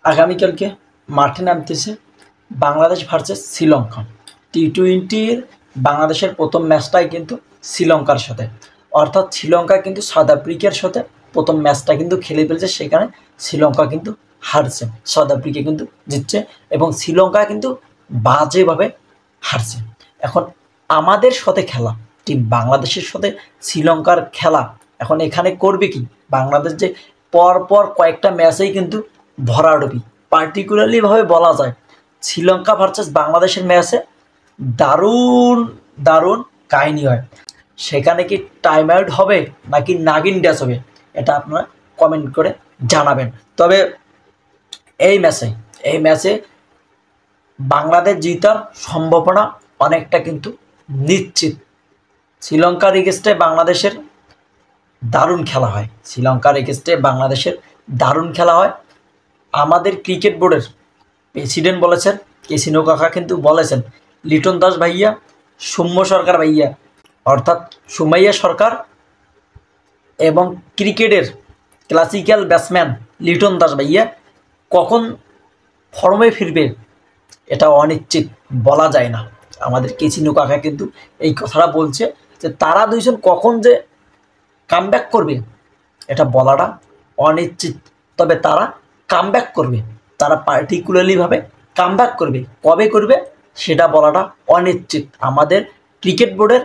আগামীকালকে মাঠে নামতেছে বাংলাদেশ ভার্সেস শ্রীলঙ্কা। টি-20-র বাংলাদেশের প্রথম ম্যাচটাই কিন্তু শ্রীলঙ্কার সাথে, অর্থাৎ শ্রীলঙ্কা কিন্তু সাউথ আফ্রিকার সাথে প্রথম ম্যাচটা কিন্তু খেলে ফেলছে। সেখানে শ্রীলঙ্কা কিন্তু হারছে, সাউথ আফ্রিকা কিন্তু জিতছে এবং শ্রীলঙ্কা কিন্তু বাজেভাবে হারছে। এখন আমাদের সাথে খেলা টিম বাংলাদেশের সাথে শ্রীলঙ্কার খেলা এখন এখানে করবে কি? বাংলাদেশ যে পরপর কয়েকটা ম্যাচেই কিন্তু ভরাডুবি, পার্টিকুলারলিভাবে বলা যায় শ্রীলঙ্কা ভার্সেস বাংলাদেশের ম্যাচে দারুণ দারুণ কাহিনী হয়। সেখানে কি টাইম আউট হবে নাকি নাগিন ড্যাশ হবে, এটা আপনারা কমেন্ট করে জানাবেন। তবে এই ম্যাচে বাংলাদেশ জিতার সম্ভাবনা অনেকটা কিন্তু নিশ্চিত। শ্রীলঙ্কার এগেস্টে বাংলাদেশের দারুণ খেলা হয়, দারুণ খেলা হয়। আমাদের ক্রিকেট বোর্ডের প্রেসিডেন্ট বলেছেন, কেসিনো কাকা কিন্তু বলেছেন, লিটন দাস ভাইয়া, সৌম্য সরকার ভাইয়া অর্থাৎ সুমাইয়া সরকার এবং ক্রিকেটের ক্লাসিক্যাল ব্যাটসম্যান লিটন দাস ভাইয়া কখন ফর্মে ফিরবে এটা অনিশ্চিত, বলা যায় না। আমাদের কেসিনো কাকা কিন্তু এই কথাটা বলছে যে তারা দুইজন কখন যে কামব্যাক করবে এটা বলাটা অনিশ্চিত। তবে তারা কামব্যাক করবে, তারা পার্টিকুলারলিভাবে কামব্যাক করবে, কবে করবে সেটা বলাটা অনিশ্চিত। আমাদের ক্রিকেট বোর্ডের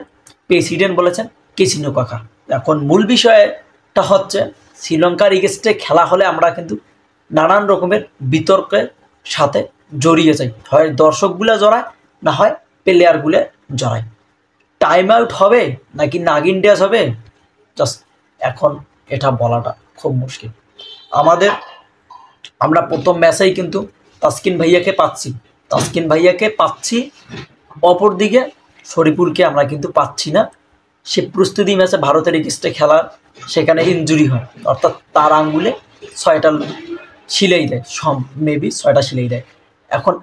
প্রেসিডেন্ট বলেছেন কেসিনো কাকা। এখন মূল বিষয়টা হচ্ছে শ্রীলঙ্কার এগেস্টে খেলা হলে আমরা কিন্তু নানান রকমের বিতর্কের সাথে জড়িয়ে যাই, হয় দর্শকগুলো জড়ায়, না হয় প্লেয়ারগুলো জড়ায়। টাইম আউট হবে নাকি নাগিন ড্যাশ হবে জাস্ট এখন এটা বলাটা খুব মুশকিল। আমরা প্রথম ম্যাচেই কিন্তু তাসকিন ভাইয়াকে পাচ্ছি, অপরদিকে শরীফুলকে আমরা কিন্তু পাচ্ছি না। সে প্রস্তুতি ম্যাচে ভারতের এগেস্টে খেলার সেখানে ইনজুরি হয়, অর্থাৎ তার আঙ্গুলে 6টা সিলাই দেয়, মেবি 6টা সিলাই দেয়। এখন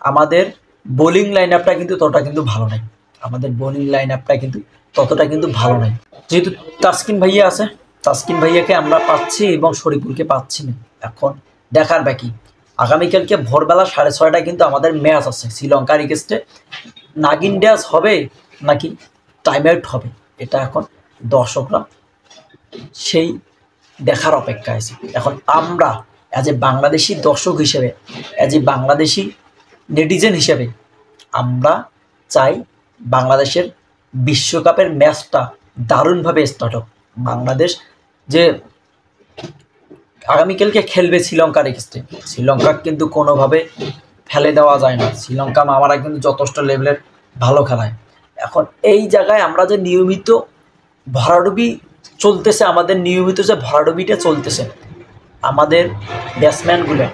আমাদের বোলিং লাইন আপটা কিন্তু ততটা কিন্তু ভালো নাই। যেহেতু তাসকিন ভাইয়া আছে, তাসকিন ভাইয়াকে আমরা পাচ্ছি এবং শরীফুলকে পাচ্ছি না। এখন দেখার বাকি আগামীকালকে ভোরবেলা 6:30টায় কিন্তু আমাদের ম্যাচ আছে শ্রীলঙ্কার এগেস্টে। নাগিন ড্যাশ হবে নাকি টাইম আউট হবে এটা এখন দর্শকরা সেই দেখার অপেক্ষায় আছে। এখন আমরা অ্যাজ এ বাংলাদেশি দর্শক হিসেবে, অ্যাজ এ বাংলাদেশি নেটিজেন হিসেবে আমরা চাই বাংলাদেশের বিশ্বকাপের ম্যাচটা দারুণভাবে স্টার্ট হোক। বাংলাদেশ যে আগামীকালকে খেলবে শ্রীলঙ্কার এগেস্টে, শ্রীলঙ্কা কিন্তু কোনোভাবে ফেলে দেওয়া যায় না। শ্রীলঙ্কা মামারা কিন্তু যথেষ্ট লেভেলের ভালো খেলায়। এখন এই জায়গায় আমরা যে নিয়মিত ভরাডুবি চলতেছে, আমাদের ব্যাটসম্যানগুলো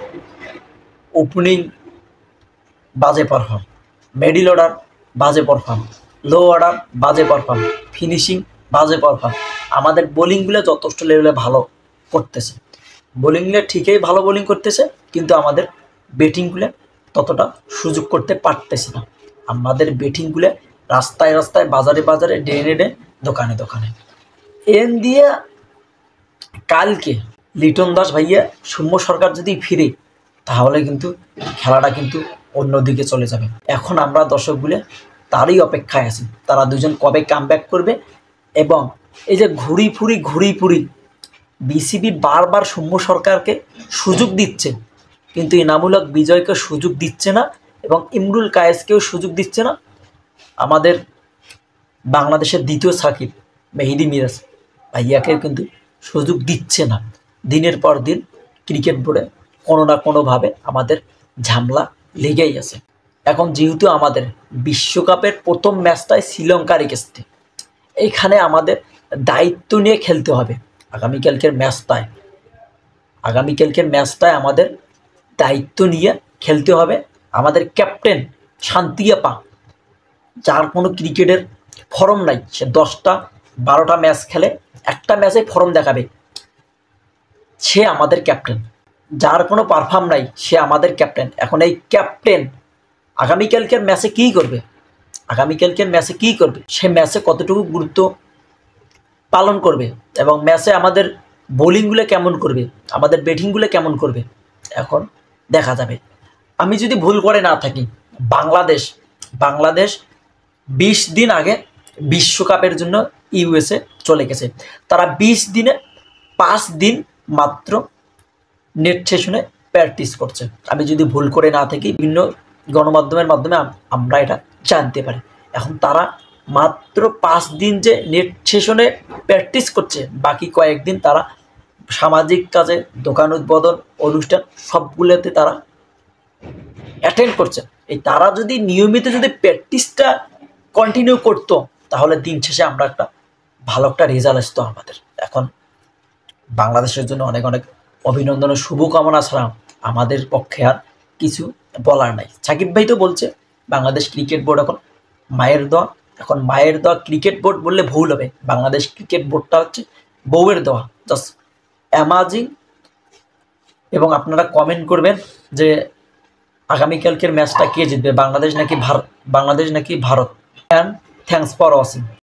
ওপেনিং বাজে পারফর্ম, মিডল অর্ডার বাজে পারফর্ম, লো অর্ডার বাজে পারফর্ম, ফিনিশিং বাজে পারফর্ম। আমাদের বোলিংগুলো যথেষ্ট লেভেলে ভালো করতেছে, বোলিংগুলো ঠিকই ভালো বোলিং করতেছে, কিন্তু আমাদের ব্যাটিংগুলো ততটা সুযোগ করতে পারতেছে না। আমাদের ব্যাটিংগুলো রাস্তায় বাজারে ড্রেনে দোকানে এন দিয়ে কালকে লিটন দাস ভাইয়া, সৌম্য সরকার যদি ফিরে তাহলে কিন্তু খেলাটা কিন্তু অন্যদিকে চলে যাবে। এখন আমরা দর্শকগুলো তারই অপেক্ষায় আছি, তারা দুজন কবে কামব্যাক করবে। এবং এই যে ঘুরি ফুরি বিসিবি বারবার সৌম্য সরকারকে সুযোগ দিচ্ছে, কিন্তু ইনামুল বিজয়কে সুযোগ দিচ্ছে না এবং ইমরুল কায়েসকেও সুযোগ দিচ্ছে না। আমাদের বাংলাদেশের দ্বিতীয় সাকিব মেহেদী মিরাজ ভাইয়াকেও কিন্তু সুযোগ দিচ্ছে না। দিনের পর দিন ক্রিকেট বোর্ডে কোনো না কোনোভাবে আমাদের ঝামেলা লেগেই আছে। এখন যেহেতু আমাদের বিশ্বকাপের প্রথম ম্যাচটাই শ্রীলঙ্কার এগেস্টে, এইখানে আমাদের দায়িত্ব নিয়ে খেলতে হবে। আগামীকালকের ম্যাচটায় আমাদের দায়িত্ব নিয়ে খেলতে হবে। আমাদের ক্যাপ্টেন শান্তিয়াপা, যার কোনো ক্রিকেটের ফর্ম নাই, সে 10টা-12টা ম্যাচ খেলে, একটা ম্যাচে ফর্ম দেখাবে, সে আমাদের ক্যাপ্টেন। যার কোনো পারফর্ম নাই সে আমাদের ক্যাপ্টেন। এখন এই ক্যাপ্টেন আগামীকালকের ম্যাচে কী করবে, সে ম্যাচে কতটুকু গুরুত্ব পালন করবে এবং ম্যাচে আমাদের বোলিংগুলো কেমন করবে, আমাদের ব্যাটিংগুলো কেমন করবে, এখন দেখা যাবে। আমি যদি ভুল করে না থাকি, বাংলাদেশ 20 দিন আগে বিশ্বকাপের জন্য ইউএসএ চলে গেছে। তারা 20 দিনে 5 দিন মাত্র নেট সেশনে প্র্যাকটিস করছে। আমি যদি ভুল করে না থাকি, বিভিন্ন গণমাধ্যমের মাধ্যমে আমরা এটা জানতে পারি। এখন তারা মাত্র 5 দিন যে নেট সেশনে প্র্যাকটিস করছে, বাকি কয়েকদিন তারা সামাজিক কাজে, দোকান উদ্বোধন, অনুষ্ঠান সবগুলোতে তারা অ্যাটেন্ড করছে। এই তারা যদি নিয়মিত যদি প্র্যাকটিসটা কন্টিনিউ করতো, তাহলে দিন শেষে আমরা ভালো একটা রেজাল্ট আসতো আমাদের। এখন বাংলাদেশের জন্য অনেক অনেক অভিনন্দন ও শুভকামনা ছাড়া আমাদের পক্ষে আর কিছু বলার নাই। সাকিব ভাই তো বলছে বাংলাদেশ ক্রিকেট বোর্ড এখন মায়ের দোয়া। এখন মায়ের দোয়া ক্রিকেট বোর্ড বললে ভুল হবে, বাংলাদেশ ক্রিকেট বোর্ডটা হচ্ছে বউয়ের দোয়া। Just amazing. এবং আপনারা কমেন্ট করবেন যে আগামীকালকের ম্যাচটা কে জিতবে, বাংলাদেশ নাকি Bharat. And thanks for watching.